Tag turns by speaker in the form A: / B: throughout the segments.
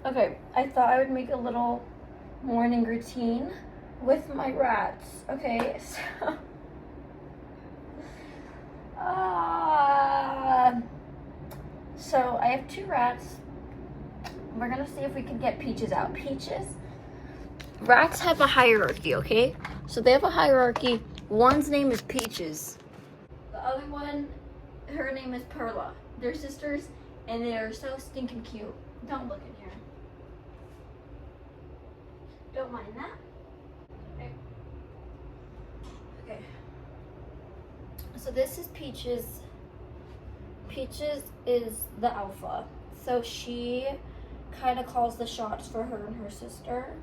A: Okay, I thought I would make a little morning routine with my rats. Okay, so uh, so I have two rats. We're gonna see if we can get Peaches out. Peaches, rats have a hierarchy, okay? So they have a hierarchy. One's name is Peaches. The other one, her name is Perla. They're sisters, and they are so stinking cute. Don't look in here. Don't mind that. Okay. Okay. So this is Peaches. Peaches is the alpha. So she kind of calls the shots for her and her sister.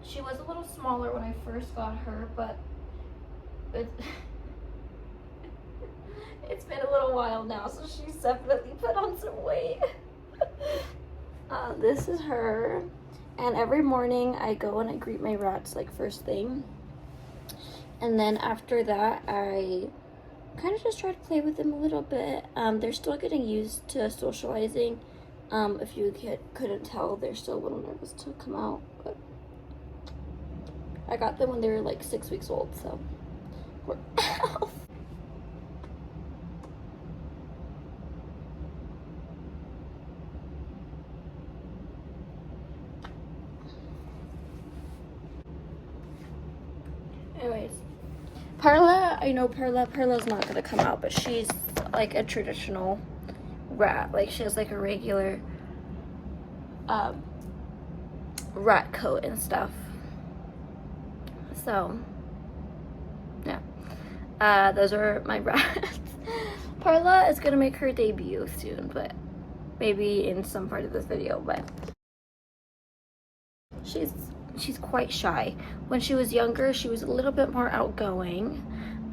A: She was a little smaller when I first got her, but it's been a little while now, so she's definitely put on some weight. This is her, and every morning I go and I greet my rats like first thing, and then after that I kind of just try to play with them a little bit. They're still getting used to socializing. If you couldn't tell, they're still a little nervous to come out, but I got them when they were like 6 weeks old, so we're anyways, Perla, I know Perla's not gonna come out, but she's like a traditional rat. Like she has like a regular rat coat and stuff. So yeah, those are my rats. Perla is gonna make her debut soon, but maybe in some part of this video. But she's quite shy. When she was younger, she was a little bit more outgoing.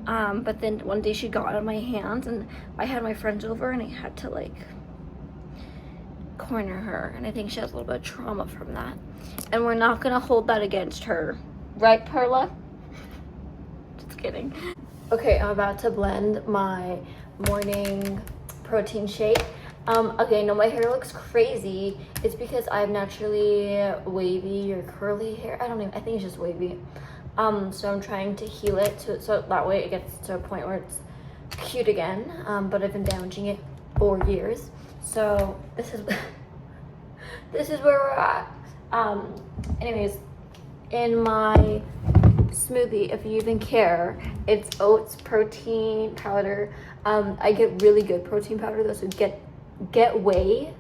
A: But then one day she got out of my hands, and I had my friends over, and I had to like corner her, and I think she has a little bit of trauma from that. And we're not gonna hold that against her, right, Perla? Just kidding. Okay, I'm about to blend my morning protein shake. Okay, no, my hair looks crazy. It's because I have naturally wavy or curly hair. I think it's just wavy. So I'm trying to heal it so that way it gets to a point where it's cute again. But I've been damaging it for years. So this is this is where we're at. Anyways, in my smoothie, if you even care, it's oats protein powder. I get really good protein powder though, so get whey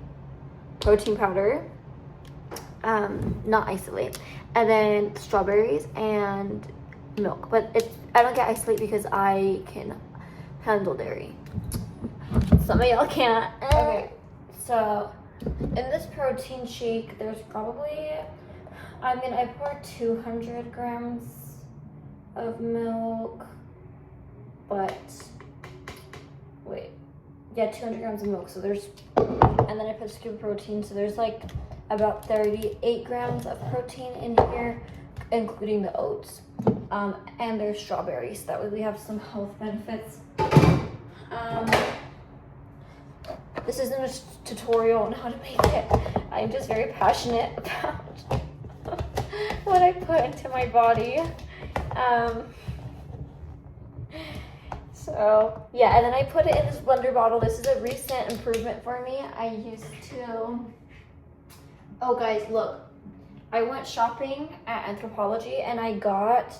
A: protein powder, not isolate, and then strawberries and milk. But I don't get isolate because I can handle dairy. Some of y'all can't. Okay, so in this protein shake, there's probably, I pour 200 grams of milk, but wait, yeah, 200 grams of milk. So there's, and then I put scoop protein, so there's like about 38 grams of protein in here, including the oats. And there's strawberries, so that way we have some health benefits. This isn't a tutorial on how to make it. I'm just very passionate about what I put into my body. So yeah, and then I put it in this blender bottle. This is a recent improvement for me. I used to, oh guys, look, I went shopping at Anthropologie and I got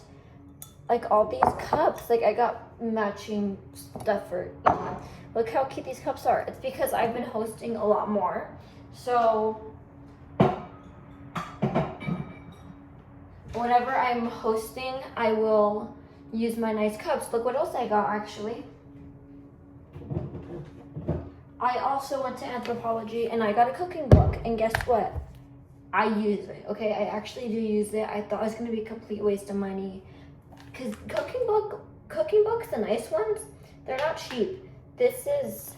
A: like all these cups. Like I got matching stuff for each one. Look how cute these cups are. It's because I've been hosting a lot more. So whenever I'm hosting, I will use my nice cups. Look what else I got actually. I also went to Anthropologie and I got a cooking book, and guess what? I use it, okay? I actually do use it. I thought it was gonna be a complete waste of money, because cooking books, the nice ones, they're not cheap. This is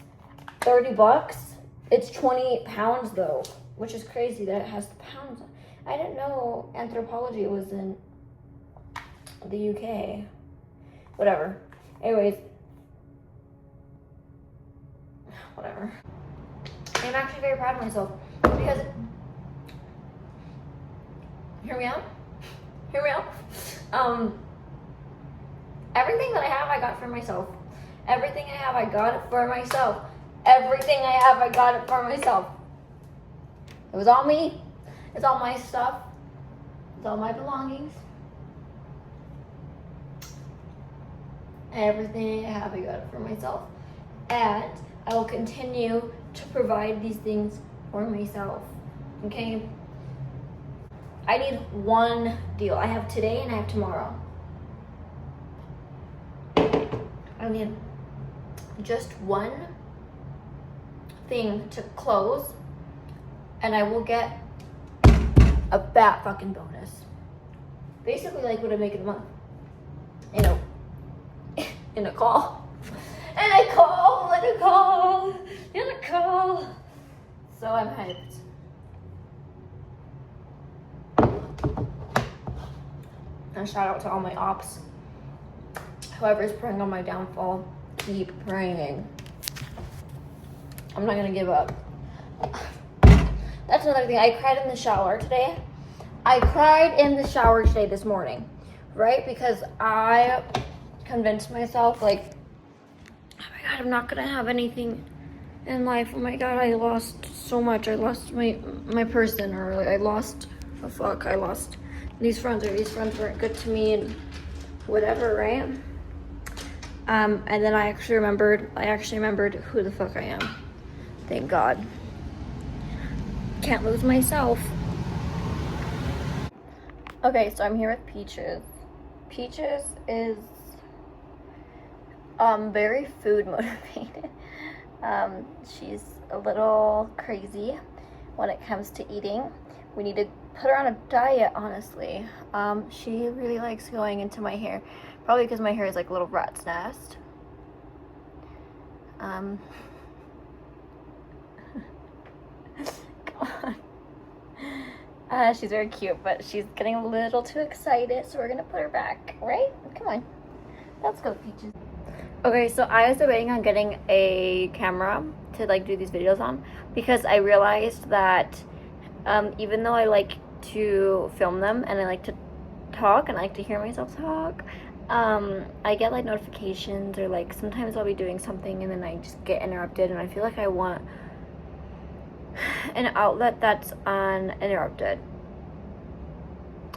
A: 30 bucks. It's 28 pounds though, which is crazy that it has the pounds. I didn't know Anthropologie was in the UK. Whatever. Anyways, whatever. I'm actually very proud of myself. Because, hear me out. Everything that I have, I got for myself. Everything I have, I got it for myself. Everything I have, I got it for myself. It was all me. It's all my stuff. It's all my belongings. Everything I have, I got it for myself. And I will continue to provide these things for myself. Okay? I need one deal. I have today and I have tomorrow. I need just one thing to close, and I will get a fat fucking bonus. Basically, like what I make in a month. You know, in a call. In a call. So I'm hyped. And shout out to all my ops. Whoever's praying on my downfall, keep praying. I'm not gonna give up. That's another thing. I cried in the shower today. This morning, right? Because I convinced myself, like, oh my God, I'm not gonna have anything in life. Oh my God, I lost so much. I lost my person, or like, I lost these friends, or these friends weren't good to me, and whatever, right? And then I actually remembered who the fuck I am. Thank God. Can't lose myself. Okay, so I'm here with Peaches. Peaches is very food motivated. She's a little crazy when it comes to eating. We need to put her on a diet, honestly. She really likes going into my hair. Probably because my hair is like a little rat's nest. Come on. She's very cute, but she's getting a little too excited, so we're gonna put her back, right? Come on. Let's go, Peaches. Okay, so I was debating on getting a camera to like do these videos on, because I realized that even though I like to film them and I like to talk and I like to hear myself talk, I get like notifications, or like sometimes I'll be doing something and then I just get interrupted, and I feel like I want an outlet that's uninterrupted.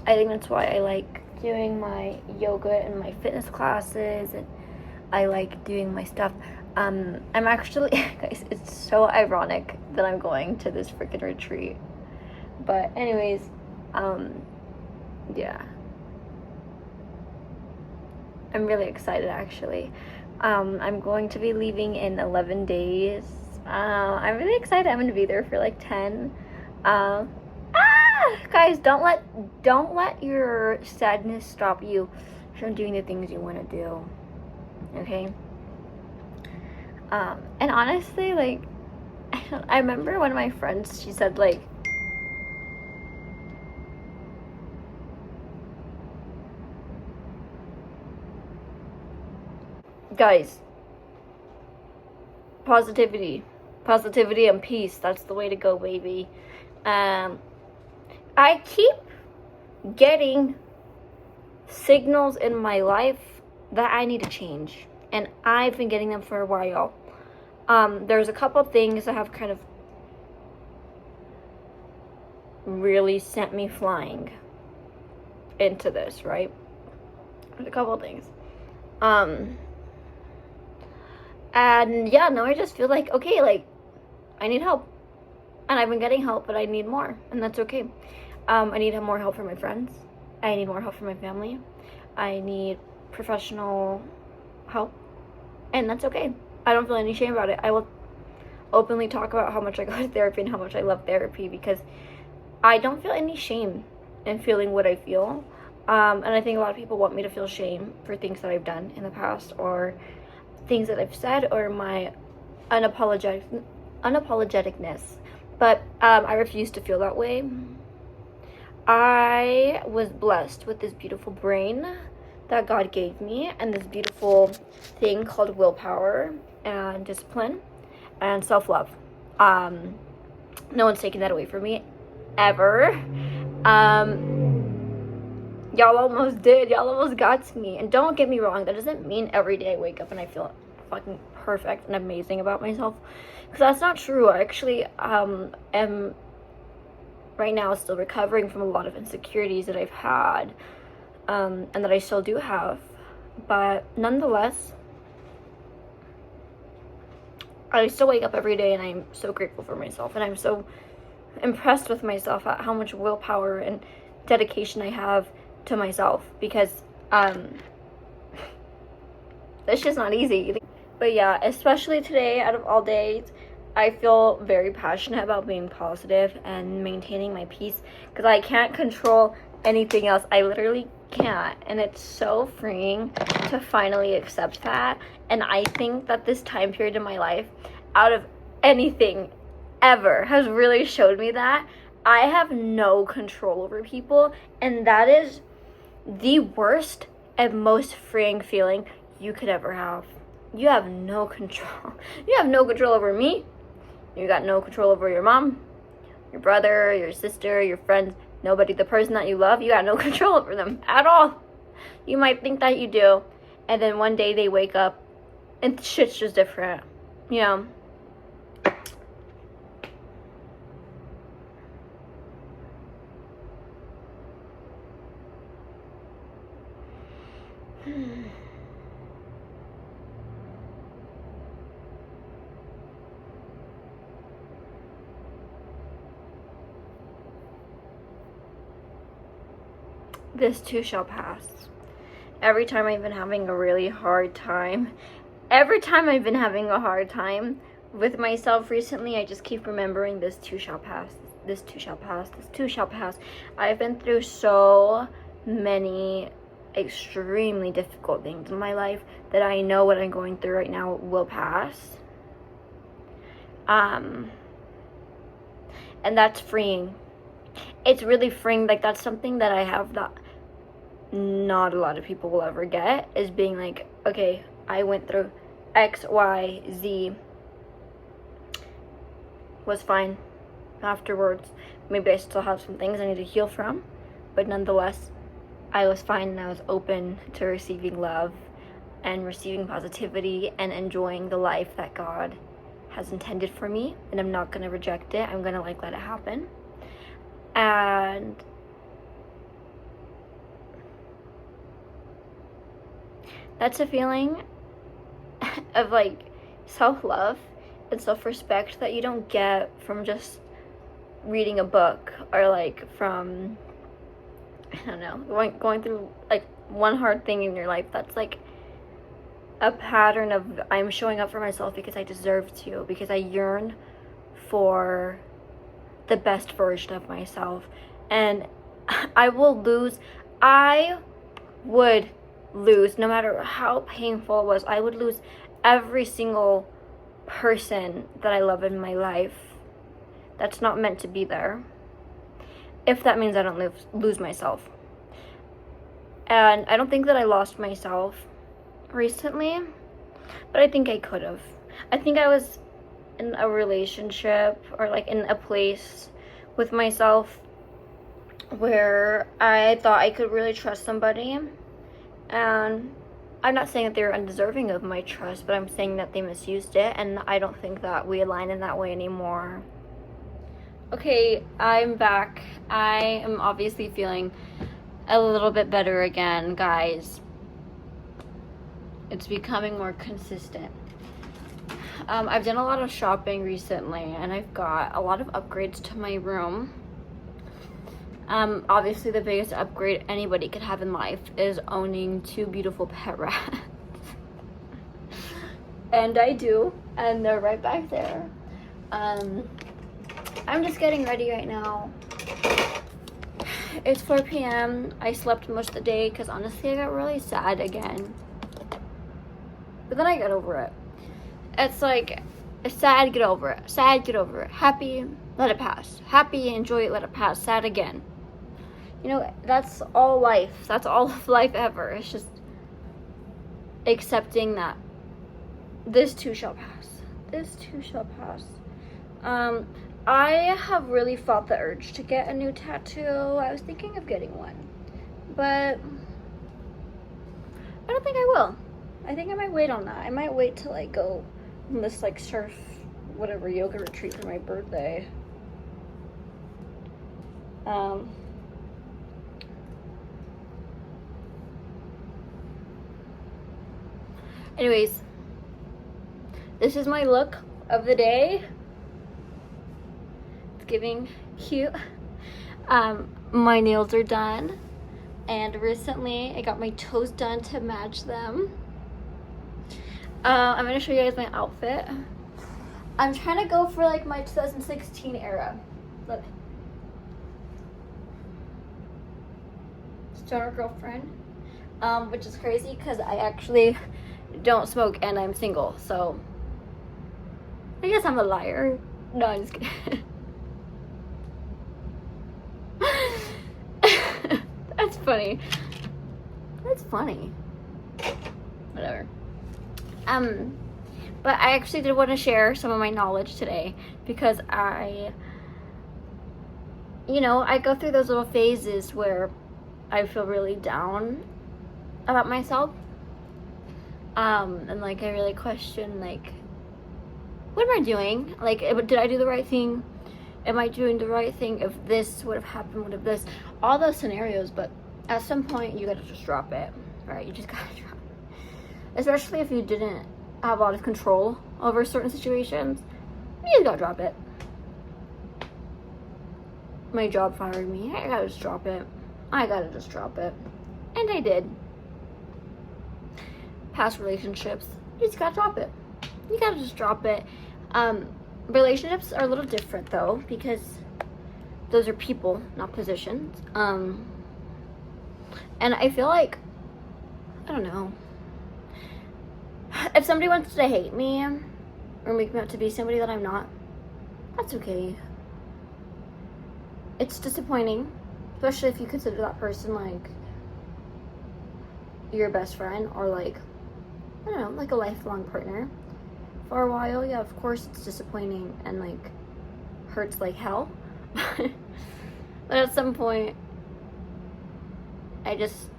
A: I think that's why I like doing my yoga and my fitness classes, and I like doing my stuff. I'm actually, guys, it's so ironic that I'm going to this freaking retreat. But anyways, yeah. I'm really excited, actually. I'm going to be leaving in 11 days. I'm really excited. I'm going to be there for like 10. Guys, don't let your sadness stop you from doing the things you want to do. Okay? And honestly, like, I remember one of my friends, she said, like, guys, positivity and peace, that's the way to go, baby. I keep getting signals in my life that I need to change, and I've been getting them for a while. There's a couple things that have kind of really sent me flying into this, right? There's a couple of things. And yeah, now I just feel like, okay, like, I need help. And I've been getting help, but I need more, and that's okay. I need more help from my friends. I need more help from my family. I need professional help, and that's okay. I don't feel any shame about it. I will openly talk about how much I go to therapy and how much I love therapy, because I don't feel any shame in feeling what I feel. And I think a lot of people want me to feel shame for things that I've done in the past, or things that I've said, or my unapologeticness. But I refuse to feel that way. I was blessed with this beautiful brain that God gave me, and this beautiful thing called willpower and discipline and self-love. No one's taking that away from me, ever. Y'all almost did. Y'all almost got to me. And don't get me wrong, that doesn't mean every day I wake up and I feel fucking perfect and amazing about myself. Because that's not true. I actually am right now still recovering from a lot of insecurities that I've had, and that I still do have. But nonetheless, I still wake up every day and I'm so grateful for myself. And I'm so impressed with myself at how much willpower and dedication I have to myself, because it's just not easy. But yeah, especially today, out of all days, I feel very passionate about being positive and maintaining my peace, because I can't control anything else. I literally can't, and it's so freeing to finally accept that. And I think that this time period in my life, out of anything ever, has really showed me that I have no control over people, and that is the worst and most freeing feeling you could ever have. You have no control. You have no control over me. You got no control over your mom, your brother, your sister, your friends, nobody. The person that you love, you got no control over them at all. You might think that you do, and then one day they wake up and shit's just different, you know. This too shall pass. Every time I've been having a really hard time, with myself recently, I just keep remembering this too shall pass. This too shall pass. This too shall pass. I've been through so many extremely difficult things in my life that I know what I'm going through right now will pass. And that's freeing. It's really freeing. Like, that's something that I have that not a lot of people will ever get, is being like, okay, I went through X, Y, Z, was fine afterwards. Maybe I still have some things I need to heal from, but nonetheless, I was fine, and I was open to receiving love and receiving positivity and enjoying the life that God has intended for me, and I'm not going to reject it. I'm going to let it happen. And that's a feeling of like self-love and self-respect that you don't get from just reading a book, or like from, I don't know, going through like one hard thing in your life. That's like a pattern of, I'm showing up for myself because I deserve to, because I yearn for the best version of myself. And I would lose, no matter how painful it was, I would lose every single person that I love in my life that's not meant to be there, if that means I don't lose myself. And I don't think that I lost myself recently, but I think I could have. I think I was in a relationship, or like in a place with myself where I thought I could really trust somebody, and I'm not saying that they were undeserving of my trust, but I'm saying that they misused it, and I don't think that we align in that way anymore. Okay, I'm back. I am obviously feeling a little bit better again, guys. It's becoming more consistent. I've done a lot of shopping recently, and I've got a lot of upgrades to my room. Obviously the biggest upgrade anybody could have in life is owning 2 beautiful pet rats. And I do, and they're right back there. I'm just getting ready right now. It's 4 p.m. I slept most of the day because honestly I got really sad again. But then I got over it. It's like, sad, get over it. Sad, get over it. Happy, let it pass. Happy, enjoy it, let it pass. Sad again. You know, that's all life. That's all of life ever. It's just accepting that this too shall pass. This too shall pass. I have really fought the urge to get a new tattoo. I was thinking of getting one, but I don't think I will. I think I might wait on that. I might wait till I go on this like surf, whatever, yoga retreat for my birthday. Anyways, this is my look of the day. It's giving cute. My nails are done, and recently I got my toes done to match them. I'm gonna show you guys my outfit. I'm trying to go for like my 2016 era. Look. Stoner girlfriend, which is crazy because I actually don't smoke and I'm single, so I guess I'm a liar. No, I'm just kidding. That's funny. That's funny. Whatever. But I actually did want to share some of my knowledge today because I go through those little phases where I feel really down about myself. And like I really question like, what am I doing? Like, did I do the right thing? Am I doing the right thing? If this would have happened, would have this, all those scenarios. But at some point, you gotta just drop it, right? You just gotta drop it. Especially if you didn't have a lot of control over certain situations, you just gotta drop it. My job fired me. I gotta just drop it. And I did. Past relationships, you just gotta drop it. You gotta just drop it. Relationships are a little different though, because those are people, not positions. And I feel like, I don't know, if somebody wants to hate me or make me out to be somebody that I'm not, that's okay. It's disappointing, especially if you consider that person like your best friend or like, I don't know, like a lifelong partner. For a while, yeah, of course it's disappointing and like hurts like hell. But at some point, I just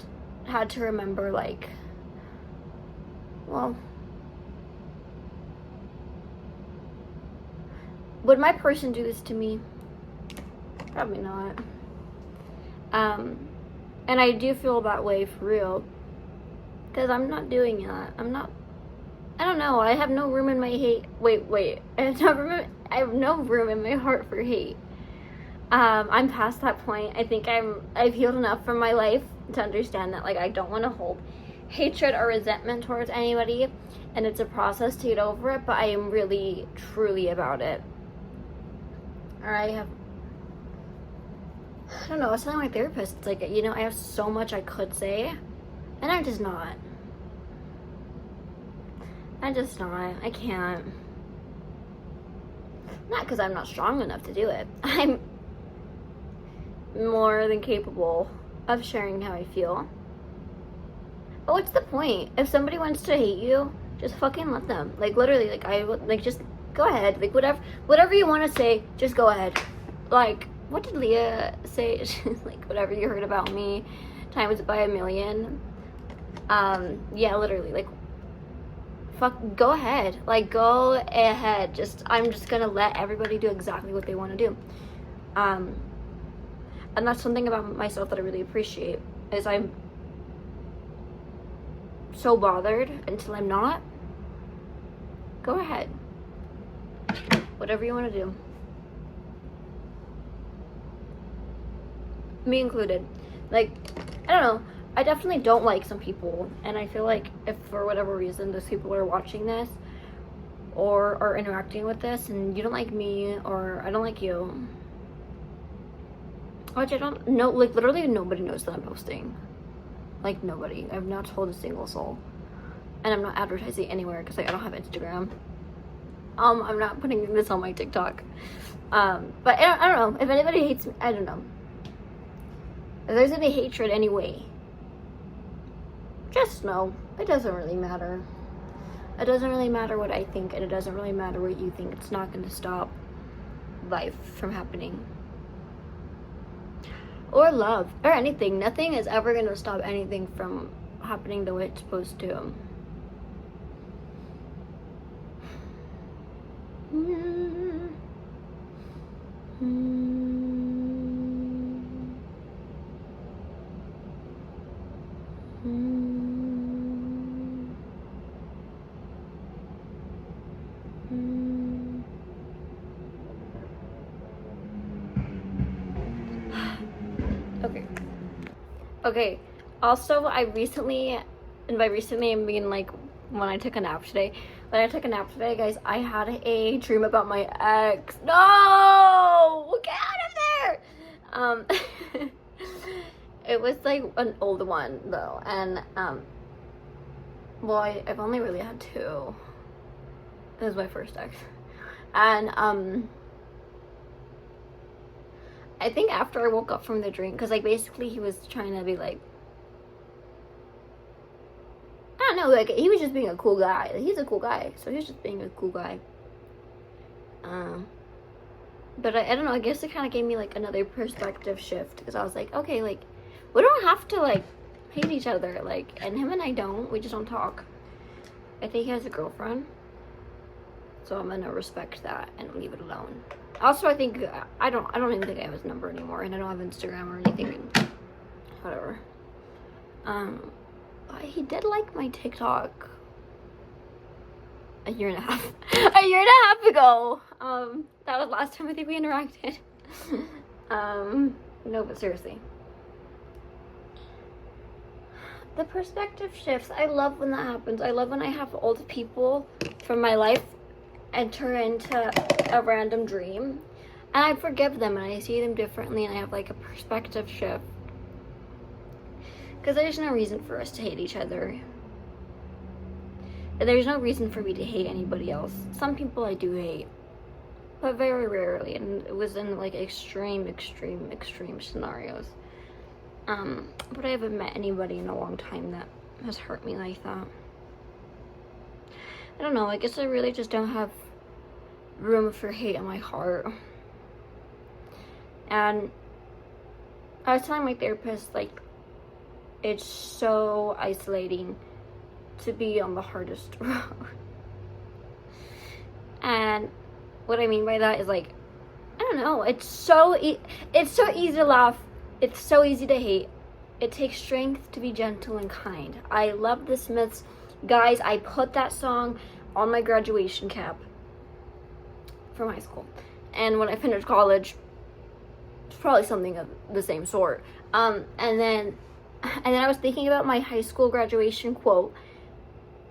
A: had to remember like, well, would my person do this to me? Probably not. And I do feel that way for real, because I'm not doing that. I don't know, I have no room in my hate. Wait. I have no room in my heart for hate. I'm past that point. I think I've healed enough from my life to understand that like I don't want to hold hatred or resentment towards anybody, and it's a process to get over it, but I am really truly about it. Or I don't know, I was telling my therapist, it's like, I have so much I could say, and I'm just not. I can't. Not because I'm not strong enough to do it. I'm more than capable of sharing how I feel. But what's the point? If somebody wants to hate you, just fucking let them. Like, literally, like, just go ahead. Like, whatever you want to say, just go ahead. Like, what did Leah say? She's like, whatever you heard about me times by 1,000,000. Yeah, literally, like, fuck, go ahead. Like, go ahead. I'm just gonna let everybody do exactly what they want to do. And that's something about myself that I really appreciate, is I'm so bothered until I'm not. Go ahead. Whatever you want to do. Me included. Like, I don't know. I definitely don't like some people, and I feel like if for whatever reason those people are watching this or are interacting with this and you don't like me or I don't like you, which I don't know, like literally nobody knows that I'm posting. Like nobody. I've not told a single soul, and I'm not advertising anywhere because like I don't have Instagram. I'm not putting this on my TikTok. But I don't know if anybody hates me. I don't know if there's any hatred anyway. Just know, it doesn't really matter. It doesn't really matter what I think, and it doesn't really matter what you think. It's not going to stop life from happening. Or love, or anything. Nothing is ever gonna stop anything from happening the way it's supposed to. Okay. Also, I recently, and by recently I mean like when I took a nap today. When I took a nap today, guys, I had a dream about my ex. No! Get out of there! It was like an old one though, and well, I've only really had two. It was my first ex, and I think after I woke up from the dream, because like basically he was trying to be like, I don't know, like he was just being a cool guy. Like, he's a cool guy, so he's just being a cool guy. But I don't know, I guess it kind of gave me like another perspective shift, because I was like, okay, like we don't have to like hate each other, like, and him and I don't, we just don't talk. I think he has a girlfriend, so I'm gonna respect that and leave it alone. Also, I think I don't even think I have his number anymore, and I don't have Instagram or anything. Whatever. He did like my TikTok a year and a half ago. That was last time I think we interacted. No, but seriously. The perspective shifts. I love when that happens. I love when I have old people from my life enter into a random dream, and I forgive them and I see them differently, and I have like a perspective shift, because there's no reason for us to hate each other, and there's no reason for me to hate anybody else. Some people I do hate, but very rarely, and it was in like extreme scenarios. But I haven't met anybody in a long time that has hurt me like that. I don't know, I guess I really just don't have room for hate in my heart. And I was telling my therapist, like, it's so isolating to be on the hardest road. And what I mean by that is, like, I don't know, it's so easy to laugh, it's so easy to hate. It takes strength to be gentle and kind. I love the Smiths. Guys, I put that song on my graduation cap from high school, and when I finished college, it's probably something of the same sort. And then I was thinking about my high school graduation quote,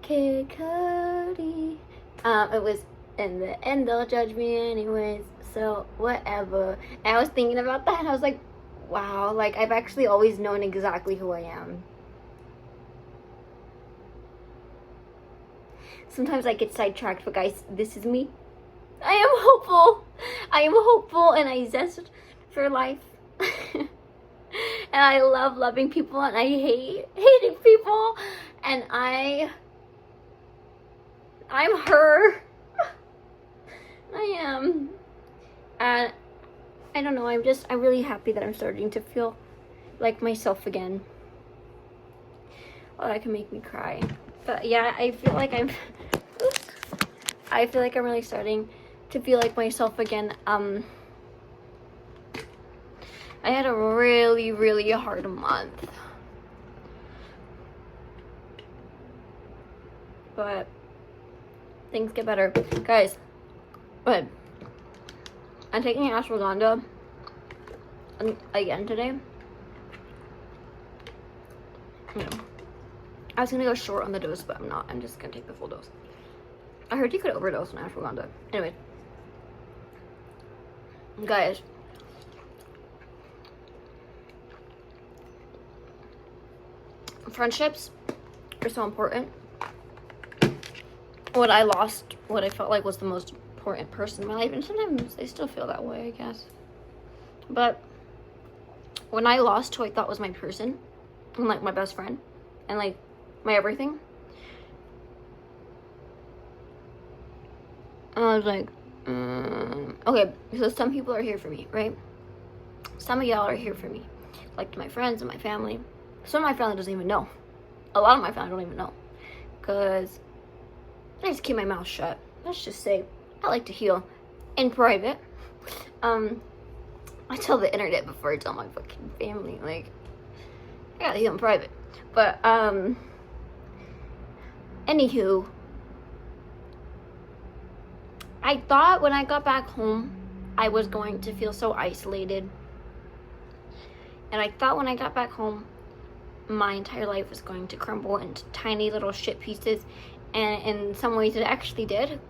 A: Kid Cudi. It was, in the end they'll judge me anyways, so whatever. And I was thinking about that, and I was like, wow, like I've actually always known exactly who I am. Sometimes I get sidetracked, but guys, this is me. I am hopeful, and I zest for life. And I love loving people, and I hate hating people, and I'm her. I am. And I don't know, I'm really happy that I'm starting to feel like myself again. Well, that can make me cry. But yeah, I feel like I'm really starting to feel like myself again. I had a really hard month, but things get better, guys. But I'm taking ashwagandha again today. I was gonna go short on the dose, but I'm not. I'm just gonna take the full dose. I heard you could overdose on ashwagandha. Anyway, guys, friendships are so important. When I lost what I felt like was the most important person in my life, and sometimes I still feel that way, I guess. But when I lost who I thought was my person, and like my best friend, and like my everything, I was like, Okay, so some people are here for me, right? Some of y'all are here for me, like my friends and my family. Some of my family doesn't even know. A lot of my family don't even know, because I just keep my mouth shut. Let's just say I like to heal in private. I tell the internet before I tell my fucking family. Like, I gotta heal in private. But anywho, I thought when I got back home I was going to feel so isolated, and I thought when I got back home my entire life was going to crumble into tiny little shit pieces, and in some ways it actually did.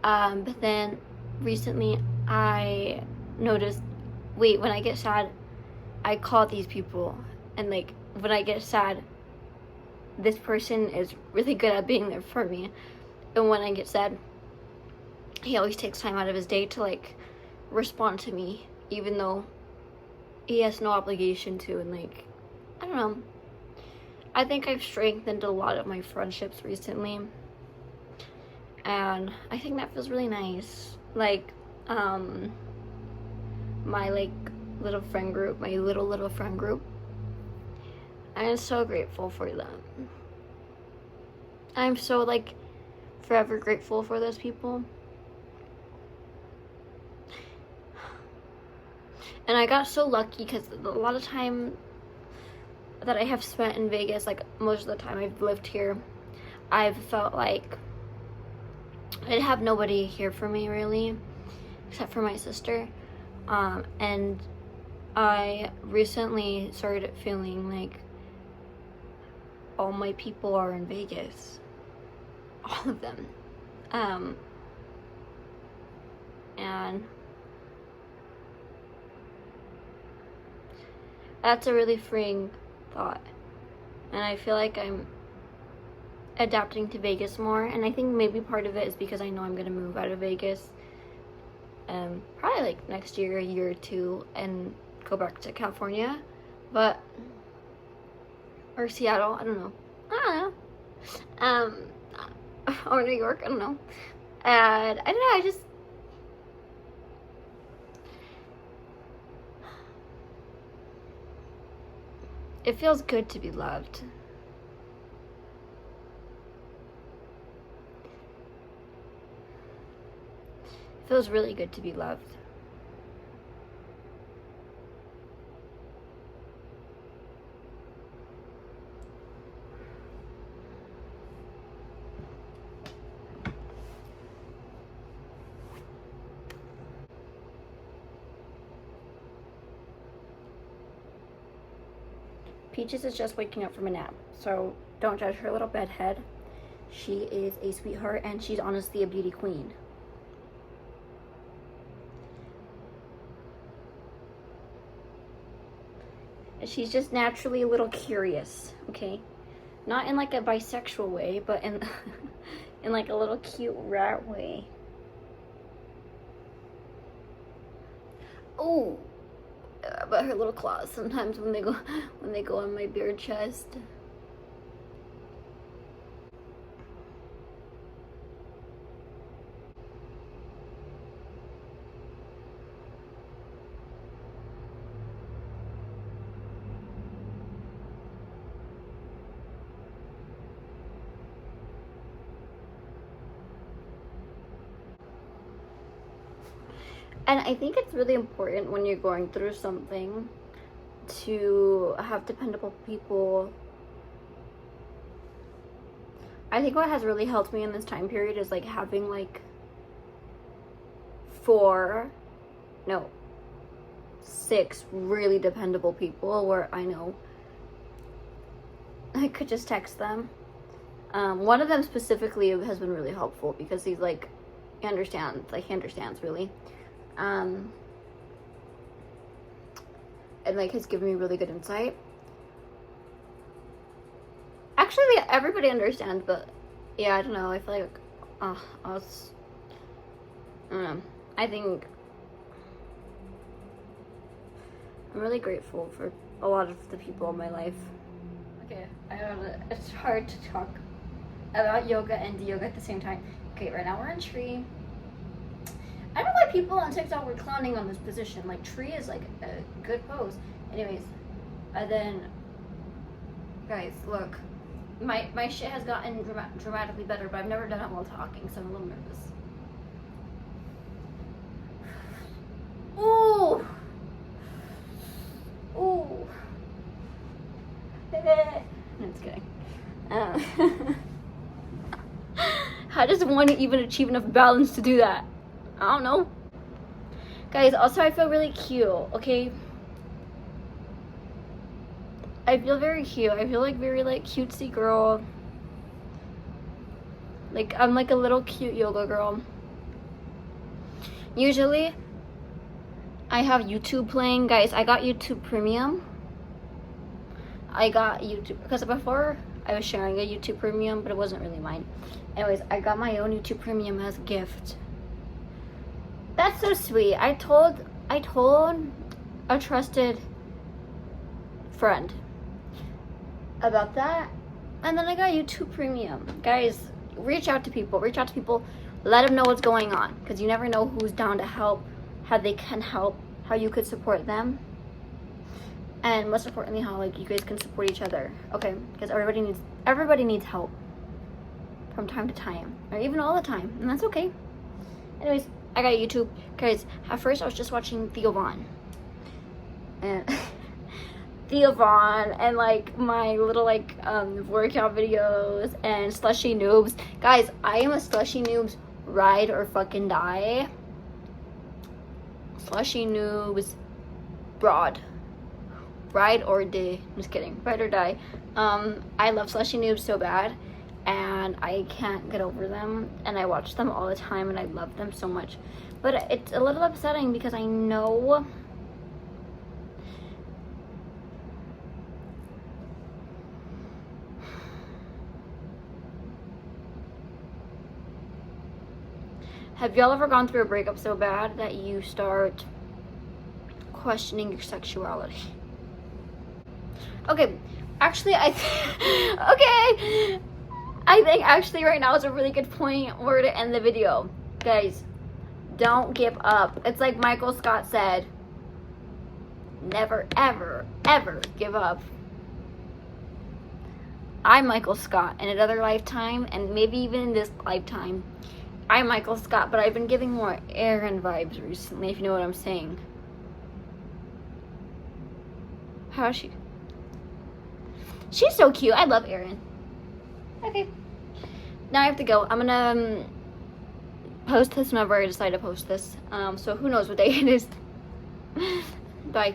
A: But then recently I noticed, wait, when I get sad I call these people, and like when I get sad this person is really good at being there for me, and when I get sad he always takes time out of his day to like respond to me, even though he has no obligation to. And like, I don't know, I think I've strengthened a lot of my friendships recently, and I think that feels really nice. Like, my like little friend group, my little friend group, I'm so grateful for them. I'm so like forever grateful for those people. And I got so lucky because a lot of time that I have spent in Vegas, like most of the time I've lived here, I've felt like I'd have nobody here for me really, except for my sister. And I recently started feeling like all my people are in Vegas. All of them. And that's a really freeing thought. And I feel like I'm adapting to Vegas more. And I think maybe part of it is because I know I'm going to move out of Vegas. Probably like next year, a year or two, and go back to California. Or Seattle, I don't know. Or New York, I don't know. And I don't know, it feels good to be loved. It feels really good to be loved. Peaches is just waking up from a nap, so don't judge her little bedhead. She is a sweetheart, and she's honestly a beauty queen. She's just naturally a little curious, okay? Not in like a bisexual way, but in in like a little cute rat way. Oh, but her little claws sometimes when they go on my beard chest. And I think it's really important when you're going through something to have dependable people. I think what has really helped me in this time period is like having like 6 really dependable people where I know I could just text them. One of them specifically has been really helpful because he's like, he understands really. And like has given me really good insight. Actually, everybody understands, but yeah, I don't know. I feel like I don't know. I think I'm really grateful for a lot of the people in my life. Okay, it's hard to talk about yoga and yoga at the same time. Okay, right now we're in tree. people on TikTok were clowning on this position. Like, tree is like a good pose. Anyways, and then, guys, look. My shit has gotten dramatically better, but I've never done it while talking, so I'm a little nervous. Ooh! Ooh! No, just kidding. How does one even achieve enough balance to do that? I don't know. Guys, also I feel really cute, okay? I feel very cute. I feel like very like cutesy girl. Like I'm like a little cute yoga girl. Usually I have YouTube playing. Guys, I got YouTube Premium. I got YouTube because before I was sharing a YouTube Premium, but it wasn't really mine. Anyways, I got my own YouTube Premium as a gift. That's so sweet. I told a trusted friend about that, and then I got YouTube Premium. Guys, reach out to people. Let them know what's going on, because you never know who's down to help, how they can help, how you could support them, and most importantly, how like you guys can support each other. Okay, because everybody needs help from time to time, or even all the time, and that's okay. Anyways, I got YouTube. Guys, at first I was just watching Theo Von, and Theo Von, and like my little like workout videos and Slushy Noobs. Guys, I am a Slushy Noobs ride or fucking die. Slushy Noobs broad. Ride or die. I'm just kidding. Ride or die. I love Slushy Noobs so bad, and I can't get over them, and I watch them all the time, and I love them so much. But it's a little upsetting because I know have y'all ever gone through a breakup so bad that you start questioning your sexuality? Okay, actually, I think actually right now is a really good point where to end the video. Guys, don't give up. It's like Michael Scott said, never, ever, ever give up. I'm Michael Scott in another lifetime, and maybe even in this lifetime, I'm Michael Scott, but I've been giving more Erin vibes recently, if you know what I'm saying. How is she? She's so cute. I love Erin. Okay. Now I have to go. I'm gonna post this whenever I decide to post this. So who knows what day it is. Bye.